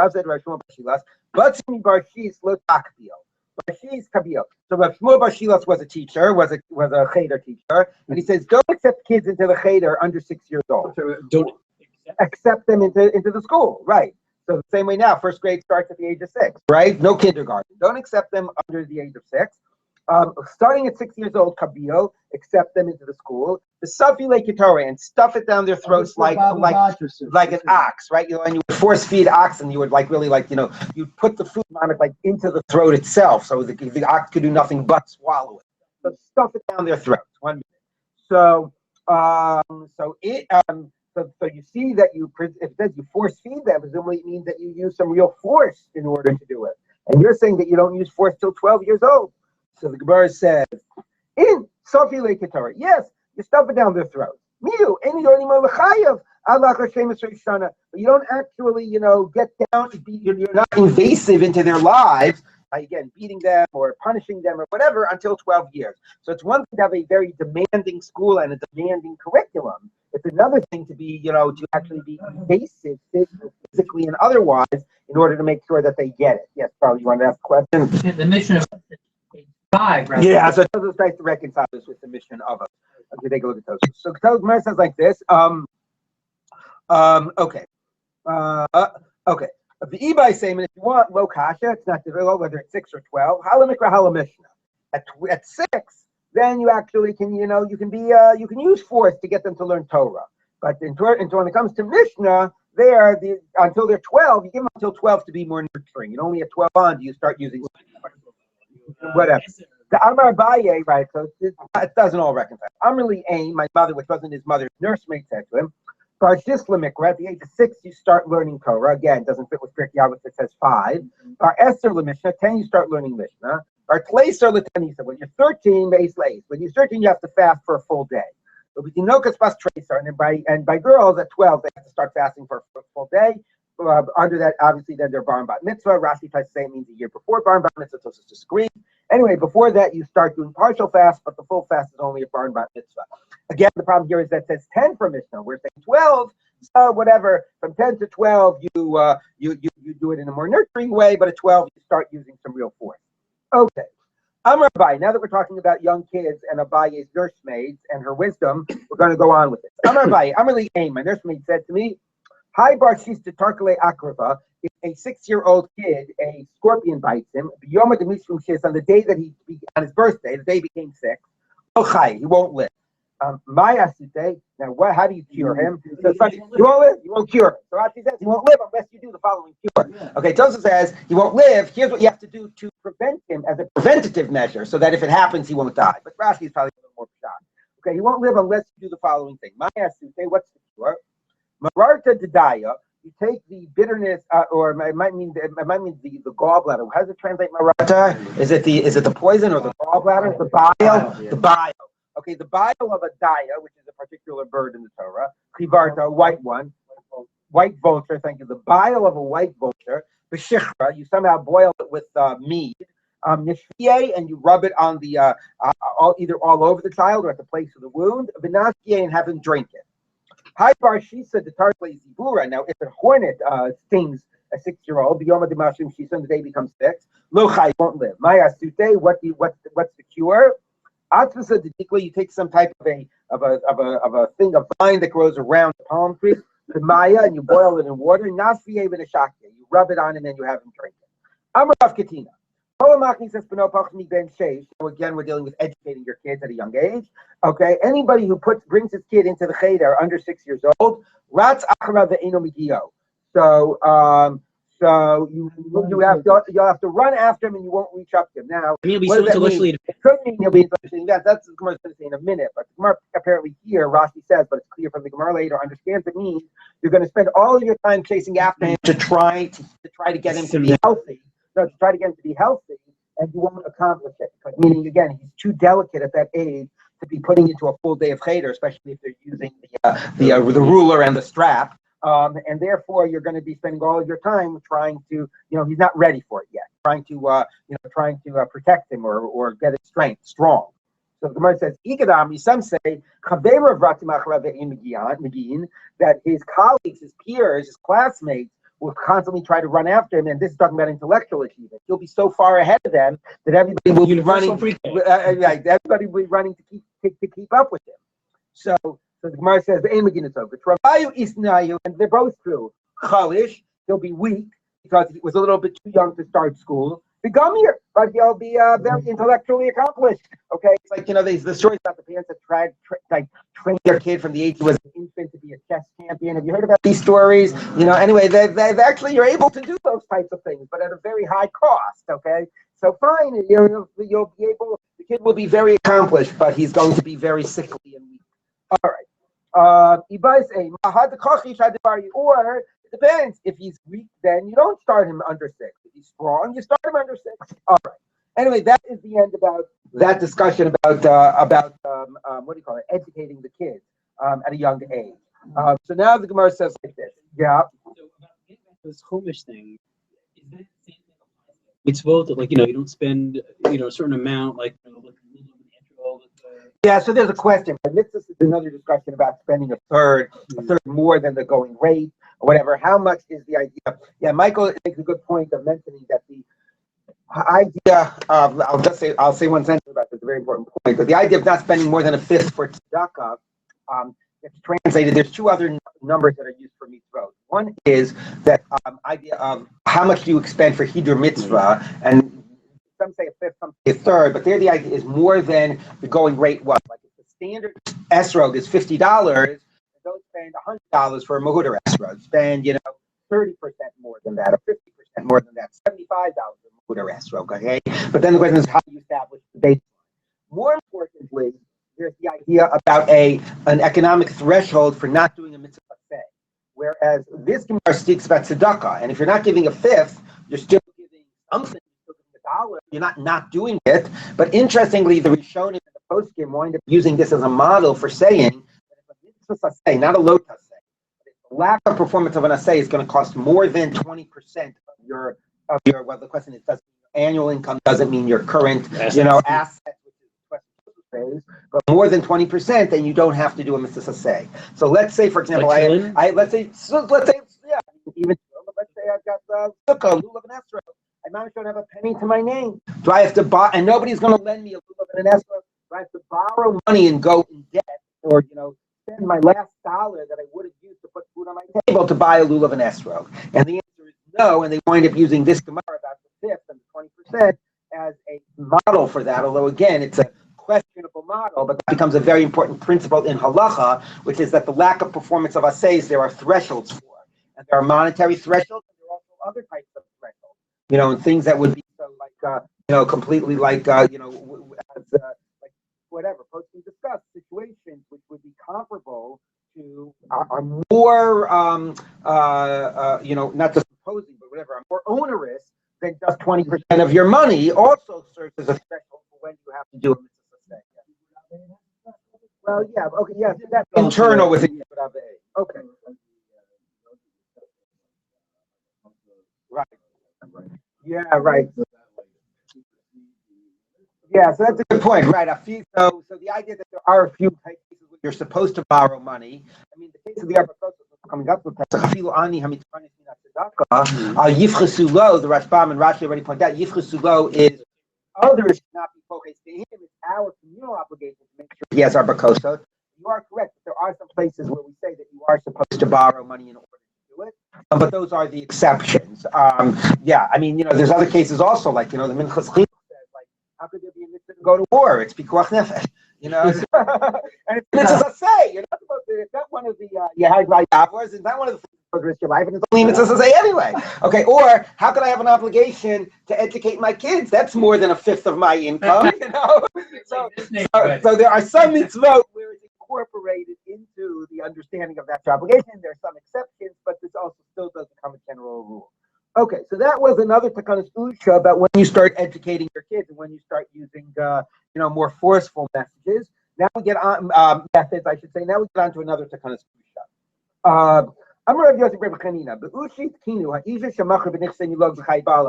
Batzimi Bar Shis lo takbio. Bar Shis kabio. So Rav Shmuel Bar Shilas was a teacher, was a cheder teacher, and he says, don't accept kids into the cheder under 6 years old. Don't accept them into the school, right? So the same way now, first grade starts at the age of 6, right? No kindergarten. Don't accept them under the age of 6. Starting at 6 years old, kabio, accept them into the school. The safi lekitore, and stuff it down their throats like an ox, right? And you would force feed oxen. You would you'd put the food on it into the throat itself, so the ox could do nothing but swallow it. So stuff it down their throats. 1 minute. So you see that if it says you force feed them, presumably it means that you use some real force in order to do it. And you're saying that you don't use force till 12 years old. So the Gemara says, in Sofi Leketara, yes, you stuff it down their throat. Miu, but you don't actually, get down, you're not invasive into their lives by, again, beating them or punishing them or whatever until 12 years. So it's one thing to have a very demanding school and a demanding curriculum. It's another thing to be, to actually be invasive physically and otherwise in order to make sure that they get it. Yes, Charlie, you want to ask a question? The mission of 5, right? Yeah, so it's nice to reconcile this with the mission of us. Okay, take a look at those. So Gemara says like this. Okay. The eBay saying, if you want low kasha, it's not difficult, whether it's 6 or 12. Halamikra halamishna. At 6, then you actually can, you can use force to get them to learn Torah. But when it comes to Mishnah, there, until they're 12, you give them until 12 to be more nurturing. And only at 12 on do you start using whatever. The Amar Abaye, right? So it doesn't all reconcile. Amrli Ain, my mother, which wasn't his mother's nursemaid, said to him, Barshis Lemikra, at the age of 6, you start learning Torah. Again, doesn't fit with Pirkei Avos, it says 5. Bar Esther Lemishna, 10, you start learning Mishnah. Bar Tleiser Letanisa, when you're 13, Beis Leis. When you're 13, you have to fast for a full day. But with Tinokas Bas Tracer, and by girls at 12, they have to start fasting for a full day. Under that, obviously, then they're Bar and Bat Mitzvah. Rashi tries to say it means a year before Bar and Bat Mitzvah, so it's discreet. Anyway, before that, you start doing partial fast, but the full fast is only a Bar and Bat Mitzvah. Again, the problem here is that it says 10 for Mishnah. We're saying 12. So whatever, from 10 to 12, you do it in a more nurturing way, but at 12, you start using some real force. Okay. Amar Rabbi, now that we're talking about young kids and Abaye's nursemaids and her wisdom, we're going to go on with it. Amar Rabbi, Amarli Aim, my nursemaid said to me, Hi Bar Shista Tarkale Akrava, if a 6-year-old kid, a scorpion bites him, Yoma de Mishum Shis, on the day that on his birthday, the day he became sick, he won't live. Maya Sute, now how do you cure him? So you won't live, you won't cure him. So Rashi says he won't live unless you do the following cure. Okay, Joseph says he won't live. Here's what you have to do to prevent him as a preventative measure so that if it happens, he won't die. But Rashi is probably a little more shocked. Okay, he won't live unless you do the following thing. Maya Sute, what's the cure? Mararta Dedaya, you take the bitterness, or it might mean the gallbladder. How does it translate Mararta? Is it the poison or the gallbladder? The bile? The bile. Okay, the bile of a daya, which is a particular bird in the Torah, chivarta, a white one, white vulture, thank you. The bile of a white vulture, b'shichra, you somehow boil it with mead, nishviye, and you rub it on the either all over the child or at the place of the wound, v'nashviye, and have him drink it. Hi bar shisa the tartle zibura. Now, if a hornet stings a 6-year-old, biyoma de mashim shisa, and the day becomes 6, lo chai, won't live. Maya sute, what's the cure? You take some type of a thing of vine that grows around the palm tree, the maya, and you boil it in water. You rub it on and then you have him drink it. Amarav Katina. So again, we're dealing with educating your kids at a young age. Okay, anybody who brings his kid into the cheder under 6 years old, ratz acharav ve'eno migio. So you'll have to run after him and you won't reach up to him. Now, he'll be so intellectually. It could mean he'll be intellectually. That's the Gemara is going to say in a minute. But the Gemara apparently here, Rashi says, but it's clear from the Gemara later, understands it means you're going to spend all of your time chasing after him to try to get him to be healthy. No, to try to get him to be healthy, and you won't accomplish it. Meaning, again, he's too delicate at that age to be putting into a full day of cheder, especially if they're using the ruler and the strap. And therefore, you're going to be spending all of your time trying to, he's not ready for it yet. Trying to protect him or get his strength strong. So the Gemara says, "Ikadam." Some say that his colleagues, his peers, his classmates will constantly try to run after him, and this is talking about intellectual achievement. He'll be so far ahead of them that everybody will be running. Everybody will be running to keep up with him. So the Gemara says, and they're both true. Chalish, he'll be weak because he was a little bit too young to start school. Begamir, but he'll be very intellectually accomplished. Okay, it's like the stories about the parents that tried train their kid from the age he was an infant to be a chess champion. Have you heard about these stories? Anyway, they've actually you're able to do those types of things, but at a very high cost. Okay, so fine, you'll be able. The kid will be very accomplished, but he's going to be very sickly and weak. All right. Or it depends. If he's weak, then you don't start him under 6. If he's strong, you start him under 6. All right. Anyway, that is the end about that discussion about educating the kids at a young age. So now the Gemara says like this. Yeah. So about this Chumash thing, is that the same thing? It's both you don't spend a certain amount Yeah, so there's a question. This is another discussion about spending a third more than the going rate or whatever. How much is the idea? Yeah, Michael makes a good point of mentioning that the idea of, I'll say one sentence about this, a very important point, but the idea of not spending more than a fifth for tzedakah, it's translated, there's 2 other numbers that are used for mitzvot. One is that idea of how much do you expend for hidur mitzvah, and some say a fifth, some say a third, but there the idea is more than the going rate was. Like if the standard esrog is $50, those spend $100 for a Mahuda restaurant, spend 30% more than that, or 50% more than that, $75 for a Mahuda restaurant. Okay, but then the question is, how do you establish the baseline? More importantly, there's the idea about an economic threshold for not doing a mitzvah say. Whereas this Gemara speaks about tzedakah, and if you're not giving a fifth, you're still giving something. You're still giving $1. You're not doing it. But interestingly, the Rishonim and the Poskim wind up using this as a model for saying that if a mitzvah say, not a lot say, the lack of performance of an assay is going to cost more than 20% of your. Well, the question is, does annual income doesn't mean your current assets. Phase, but more than 20%, then you don't have to do a mitzvah say. So let's say, for example, even let's say I've got sukkah, lulav and esrog. I don't have a penny to my name. Do I have to buy? And nobody's going to lend me a lulav and an esrog. Do I have to borrow money and go in debt, or spend my last dollar that I would have used to put food on my table to buy a lulav and esrog? And the answer is no. And they wind up using this Gemara about the fifth and the 20% as a model for that. Although again, it's a questionable model, but that becomes a very important principle in halacha, which is that the lack of performance of assays there are thresholds for, and there are monetary thresholds, and there are also other types of thresholds, and things that would be so like completely like like whatever posting discussed situations which would be comparable to are more not just imposing but whatever are more onerous than just 20% of your money also serves as a threshold for when you have to do it. Well, yeah, okay, yeah, so that's internal within okay. Right. Yeah, right. Yeah, so that's a good point, right? So the idea that there are a few cases where you're supposed to borrow money. I mean, the case of the Arba coming up with Yifchesu Lo, the Rashbam and Rashi already pointed out, Yifchesu Lo is others should not be focused to him. It's our communal obligation to make sure he has our bakosot. You are correct. There are some places where we say that you are supposed to borrow money in order to do it, but those are the exceptions. Yeah, I mean, there's other cases also, like, the Minchas Chiluk says, like, how could there be a mitzvah to go to war? It's pikuach nefesh, and it's mitzvah say. You're not supposed to. It's not one of the Yahag Vayavors. It's not one of the to risk your life, and it's only mitzvah say anyway. Okay, or how could I have an obligation to educate my kids? That's more than a fifth of my income, So there are some mitzvot where it's incorporated into the understanding of that obligation. There are some exceptions, but this also still doesn't become a general rule. Okay, so that was another takanas usha about when you start educating your kids and when you start using more forceful messages. Now we get on methods, I should say. Now we get on to another takanas usha.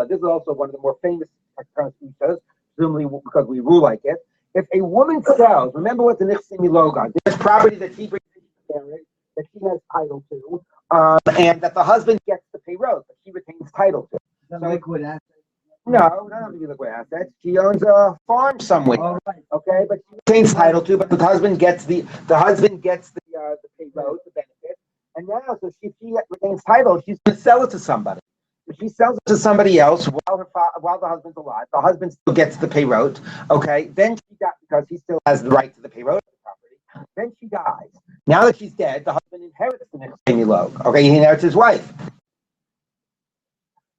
This is also one of the more famous ushas, presumably because we rule like it. If a woman sells, remember what the nichse milog are. There's property that she brings into marriage that she has title to, and that the husband gets the payroll, but she retains title to. So liquid assets? No, not have to be liquid assets. She owns a farm somewhere. Oh, right. Okay, but she retains title to, but the husband gets the payroll, the benefit. And now, so she retains title, she's going to sell it to somebody. If she sells it to somebody else while the husband's alive, the husband still gets the payroll. Okay, then because he still has the right to the payroll of the property. Then she dies. Now that she's dead, the husband inherits the next log. Okay, he inherits his wife.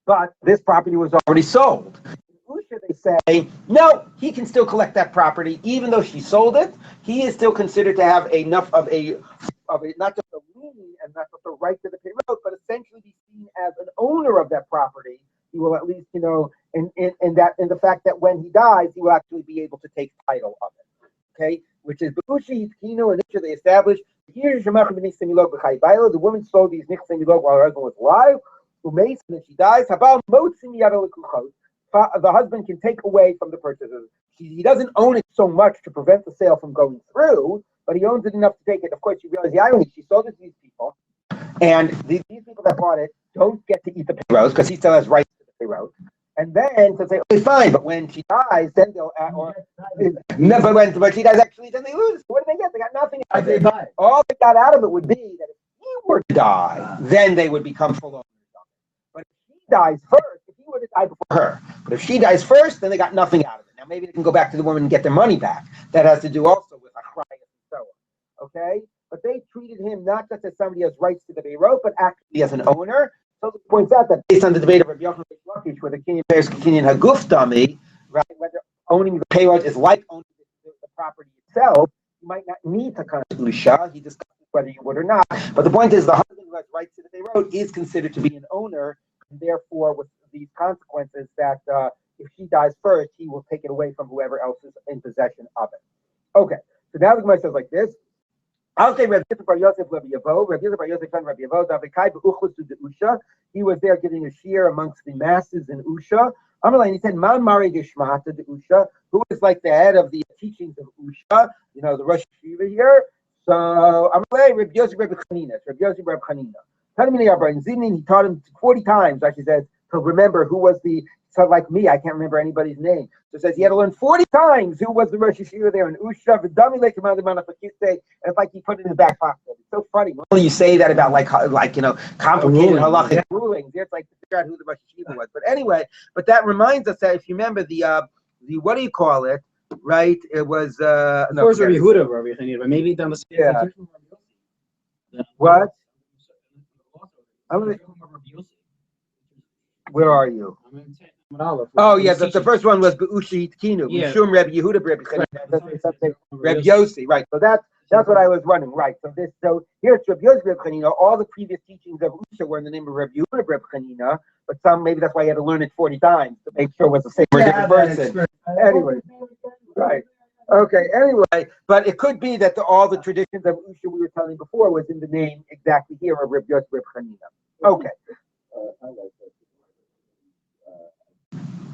But this property was already sold. In Usha, they say, no, he can still collect that property, even though she sold it. He is still considered to have enough of a not just a lien and not just a right to the payroll, but essentially be seen as an owner of that property. He will at least, in the fact that when he dies, he will actually be able to take title of it. Okay, which is B'ushi, Kino, and Nisha, they established. Here's the woman sold these nichse milog while her husband was alive. And then she dies. The husband can take away from the purchasers. He doesn't own it so much to prevent the sale from going through, but he owns it enough to take it. Of course, you realize the irony. She sold it to these people, and these people that bought it don't get to eat the payroll because he still has rights to the payroll. And then to say, okay, fine, but when she dies, then they'll but she dies actually, then they lose. What do they get? They got nothing out of it. All they got out of it would be that if he were to die, then they would become full owners of it. But if he dies first, if he were to die before her, but if she dies first, then they got nothing out of it. Now maybe they can go back to the woman and get their money back. That has to do also with achrayas and so on. Okay? but they treated him not just as somebody who has rights to the Beirut, but actually as an owner. So it points out that based on the debate of Rabbi Yochanan Lakish, where the Kenyan bears Kenyan Haguf dummy, right, whether owning the Beirut is like owning the property itself, you might not need to kind of Usha. He discusses whether you would or not. But the point is, the husband who has rights to the Beirut is considered to be an owner, and therefore, with these consequences, that if he dies first, he will take it away from whoever else is in possession of it. Okay, so now the Gemara says like this. I'll say Rabbi Yosef Bar Yosef Rabbi Yavo. Rabbi Yosef Bar Yosef son Rabbi Yavo. Davikai be'uchus to the Usha. He was there giving a shiur amongst the masses in Usha. Amalai, he said, Man Mari Gishmata the Usha, who is like the head of the teachings of Usha, the Rosh Yeshiva here. So Amalai, Rabbi Yosef Rabbi Chanina. Rabbi Yosef Rabbi Chanina. He taught him 40 times, like he says, to remember who was the. So like me, I can't remember anybody's name. So it says he had to learn 40 times who was the Rosh Yeshiva there in Usha. And it's like he put it in the back pocket. It's so funny. When you say that about complicated halachic rulings, it's like to figure out who the Rosh Yeshiva was. But anyway, that reminds us that if you remember the what do you call it? Right? It was of course Rabbi Yehuda, Rabbi Chanina, but maybe down the same. Yeah. What? Where are you? Oh yeah, the first one was B'ushi Kinu, Mishum Rabbi Yehuda Rabbi Chanina, Rabbi Yossi, right? So that's what I was running, right? So here's Rabbi Yossi Rabbi Chanina. All the previous teachings of Usha were in the name of Rabbi Yehuda Rabbi Chanina, but maybe that's why you had to learn it 40 times to make sure it was the same or a different person. Anyway, right? Okay. Anyway, but it could be that all the traditions of Usha we were telling before was in the name exactly here of Rabbi Yossi Rabbi Chanina. Okay.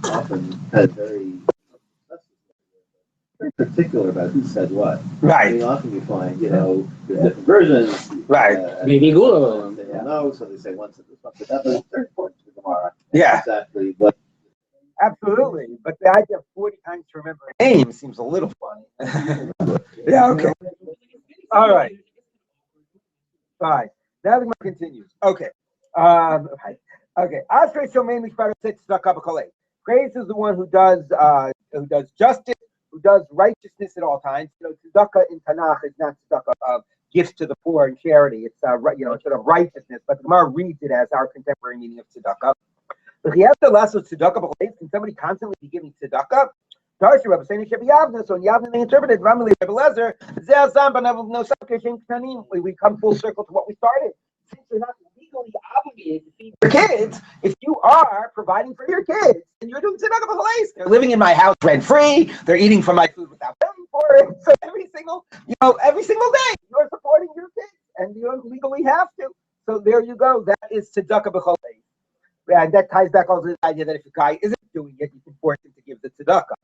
Often had very particular about who said what. Right. I mean, often you find, there's different versions. Right. Maybe Gula. They don't know, so they say one said this, one said that, but it's very important to tomorrow. Yeah. Exactly what. Absolutely. But the idea of 40 times to remember a name seems a little funny. Yeah, okay. All right. Fine. Now the Gemara continues. Okay. Right. Okay. Ashrei Shomei Mishpat Tzedakah B'Kolei. Praise is the one who does justice, who does righteousness at all times. Tzedakah in Tanakh is not tzedakah of gifts to the poor and charity. It's sort of righteousness. But the Gemara reads it as our contemporary meaning of tzedakah. But he has to last with tzedakah b'chaleis. Can somebody constantly be giving tzedakah? Darshi Rabbi saying Yavna. So in Yavna they interpreted Ramali Rabbi Lezer. We come full circle to what we started. Since you're not legally obligated to feed your kids, if you are providing for your kids and you're doing tzedakah b'chaleis, they're living in my house rent free. They're eating from my food without paying for it. So every single day you're supporting your kids, and you don't legally have to. So there you go. That is tzedakah b'chaleis. And that ties back also to the idea that if a guy isn't doing it, you can force him to give the tzedakah.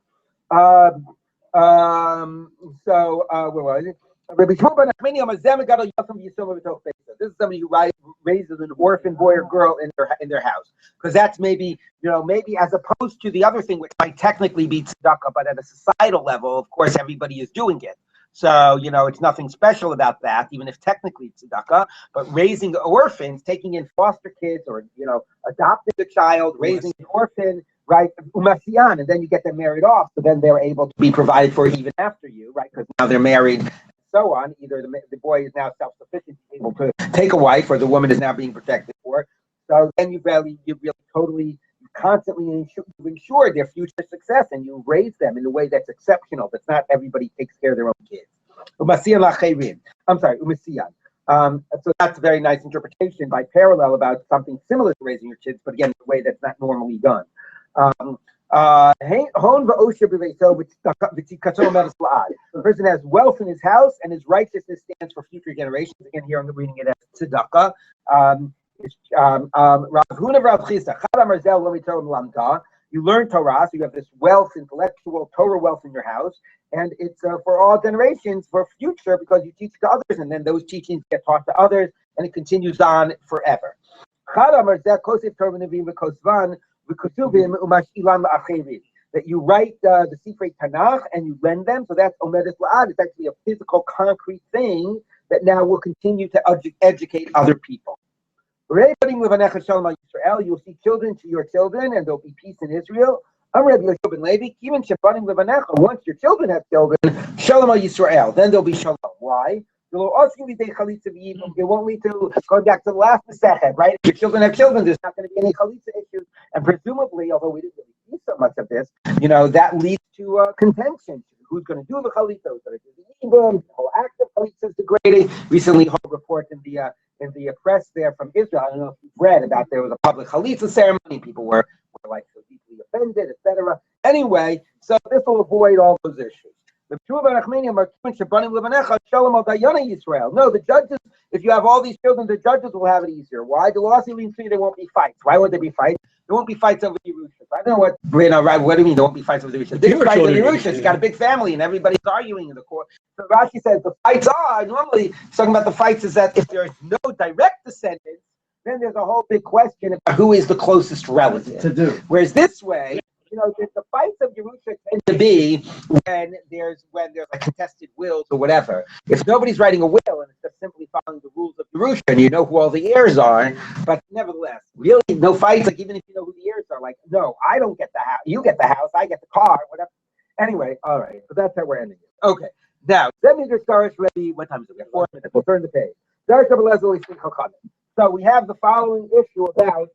Where was it? This is somebody who raises an orphan boy or girl in their house, because that's maybe as opposed to the other thing, which might technically be tzedakah, but at a societal level, of course, everybody is doing it. So, it's nothing special about that, even if technically it's tzedakah. But raising orphans, taking in foster kids, or, adopting a child, raising an orphan, right, umasiyan, and then you get them married off, so then they're able to be provided for even after you, right, because now they're married, and so on. Either the boy is now self-sufficient, able to take a wife, or the woman is now being protected for. So then you constantly ensure their future success, and you raise them in a way that's exceptional. That's not everybody takes care of their own kids. Umasiyan. So that's a very nice interpretation by parallel about something similar to raising your kids, but again, in a way that's not normally done. The person has wealth in his house, and his righteousness stands for future generations. Again, here I'm reading it as tzedakah. You learn Torah, so you have this wealth, intellectual Torah wealth in your house, and it's for all generations, for future, because you teach to others, and then those teachings get taught to others, and it continues on forever. That you write the Sifrei Tanakh and you lend them, so that's Omedes La'ad. It's actually a physical, concrete thing that now will continue to educate other people. You'll see children to your children, and there'll be peace in Israel. Once your children have children, Shalom al Yisrael, then there'll be Shalom. Why? It won't lead to going back to the last head, right? If your children have children, there's not going to be any chalitza issues. And presumably, although we didn't really see so much of this, that leads to contention. Who's going to do the chalitza? Who's going to do the ibum? The whole act of chalitza is degrading. Recently, a report in the press there from Israel. I don't know if you've read about there was a public chalitza ceremony. People were like so deeply offended, etc. Anyway, so this will avoid all those issues. No, the judges, if you have all these children, the judges will have it easier. Why? The law there won't be fights. Why would there be fights? There won't be fights over the Yerushas. I don't know what do you mean there won't be fights over the Yerushas? There's fights over the Yerushas. You got a big family and everybody's arguing in the court. So Rashi says the fights are, normally talking about the fights is that if there's no direct descendants, then there's a whole big question about who is the closest relative. To do. Whereas this way, the fights of Yerusha tend to be when there's like contested wills or whatever. If nobody's writing a will and it's just simply following the rules of Yerusha and you know who all the heirs are, but nevertheless, really no fights. Like even if you know who the heirs are, like no, I don't get the house, you get the house, I get the car, whatever. Anyway, all right, so that's how we're ending it. Okay, now let me just start ready. What time is it? We have 4 minutes. We'll turn the page. So we have the following issue about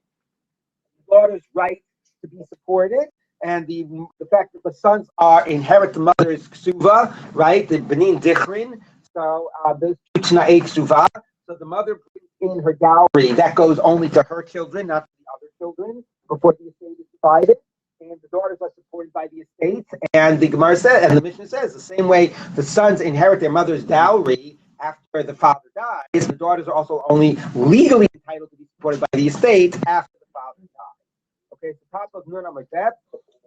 the daughter's right to be supported. And the fact that the sons inherit the mother's ksuva, right? The benin dichrin. So those two tna'ei ksuva. So the mother brings in her dowry. That goes only to her children, not to the other children, before the estate is divided. And the daughters are supported by the estate. And the Gemara says, and the Mishnah says, the same way the sons inherit their mother's dowry after the father dies, the daughters are also only legally entitled to be supported by the estate after the father dies. Okay, so top of Nun like that.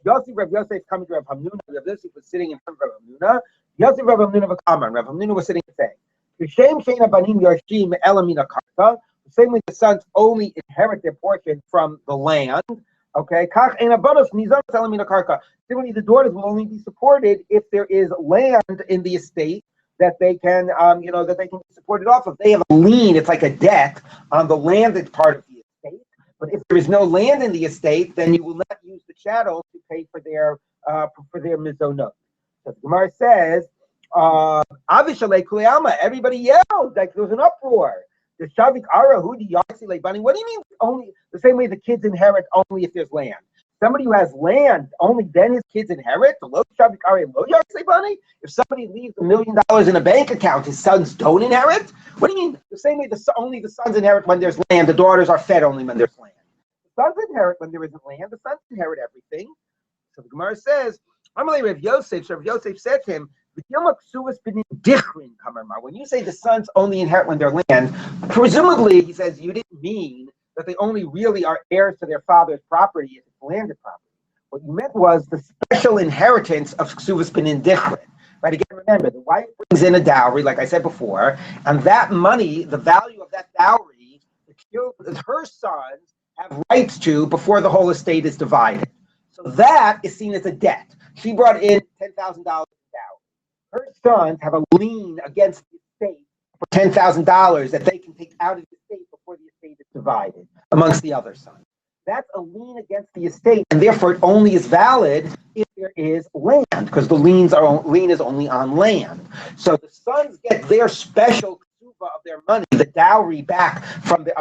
Rav Yosef coming to Rav Hamnuna. Rav Yosef was sitting in front of Rav Hamnuna. Yosef Rav Hamnuna v'Kamar. Rav Hamnuna was sitting and saying, "V'shem shein abanim yarshim elamina karka." The same way the sons only inherit their portion from the land. Okay, kach ein abanos nizar elamina karka. Similarly, the daughters will only be supported if there is land in the estate that they can, that they can be supported off of. They have a lien; it's like a debt on the land that's part of the estate. But if there is no land in the estate, then you will not use the chattel to pay for their mizonot. So the Gemara says, "Avishalei kulei everybody yelled like there was an uproar. The Shavik Ara Hudi Yarsi Leibani. What do you mean only the same way the kids inherit only if there's land? Somebody who has land, only then his kids inherit? The low Shavik Ara Lo Yarsi Leibani? If somebody leaves $1 million in a bank account, his sons don't inherit? What do you mean? The same way only the sons inherit when there's land, the daughters are fed only when there's land. The sons inherit when there isn't land, the sons inherit everything. So the Gemara says, Amalei Rav Yosef, so Rav Yosef said to him, when you say the sons only inherit when they're land, presumably, he says, you didn't mean that they only really are heirs to their father's property if it's landed property. What you meant was the special inheritance of ksuvas benin dichrin. Right, again, remember, the wife brings in a dowry, like I said before, and that money, the value of that dowry, her sons have rights to before the whole estate is divided. So that is seen as a debt. She brought in $10,000 in dowry. Her sons have a lien against the estate for $10,000 that they can take out of the estate before the estate is divided amongst the other sons. That's a lien against the estate, and therefore it only is valid if there is land, because the lien is only on land. So the sons get their special ksuva of their money, the dowry back from that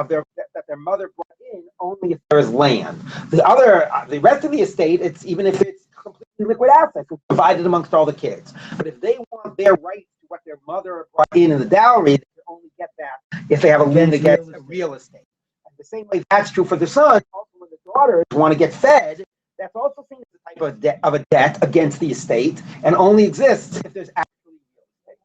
their mother brought in, only if there is land. The rest of the estate, it's even if it's completely liquid assets, it's divided amongst all the kids. But if they want their rights to what their mother brought in the dowry, they can only get that if they have a lien against a real estate. And the same way that's true for the sons. Also, when the daughters want to get fed, that's also seen as a type of a debt against the estate, and only exists if there's actually real estate.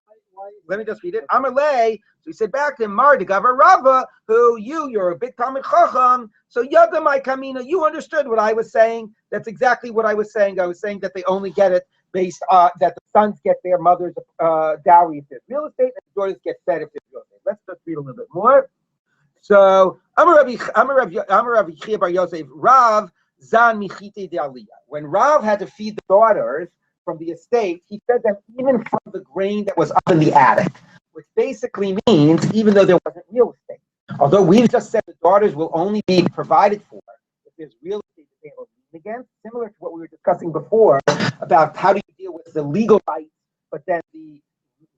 Let me just read it. Amalei. So he said back to him, Mar de Gavar Rava, who you're a big Talmid Chacham. So Yada my Kamina, you understood what I was saying. That's exactly what I was saying. I was saying that they only get it based that the sons get their mother's dowry if there's real estate, and the daughters get fed if there's real estate. Let's just read a little bit more. So Amar Rabbi Chia Bar Yosef, Rav Zan Michite de Aliyah. When Rav had to feed the daughters from the estate, he fed them even from the grain that was up in the attic, which basically means even though there wasn't real estate. Although we've just said the daughters will only be provided for if there's real estate that they are lien against, similar to what we were discussing before about how do you deal with the legal rights, but then the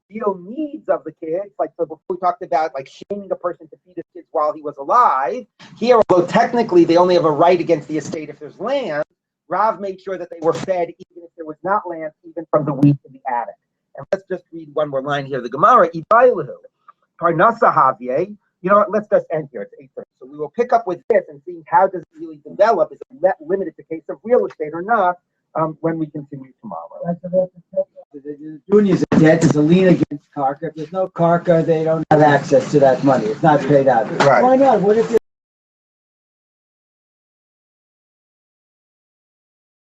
real needs of the kids, like so before we talked about like shaming a person to feed his kids while he was alive. Here, although technically they only have a right against the estate if there's land, Rav made sure that they were fed even if there was not land, even from the wheat in the attic. And let's just read one more line here. The Gemara, Ibailahu, Parnasa Havye. You know what? Let's just end here. It's 8:30. So we will pick up with this and see how does it really develop. Is it limited to case of real estate or not? When we continue tomorrow. The junior's debt is a lien against Karka. If there's no Karka, they don't have access to that money. It's not paid out. Right. Why not? What if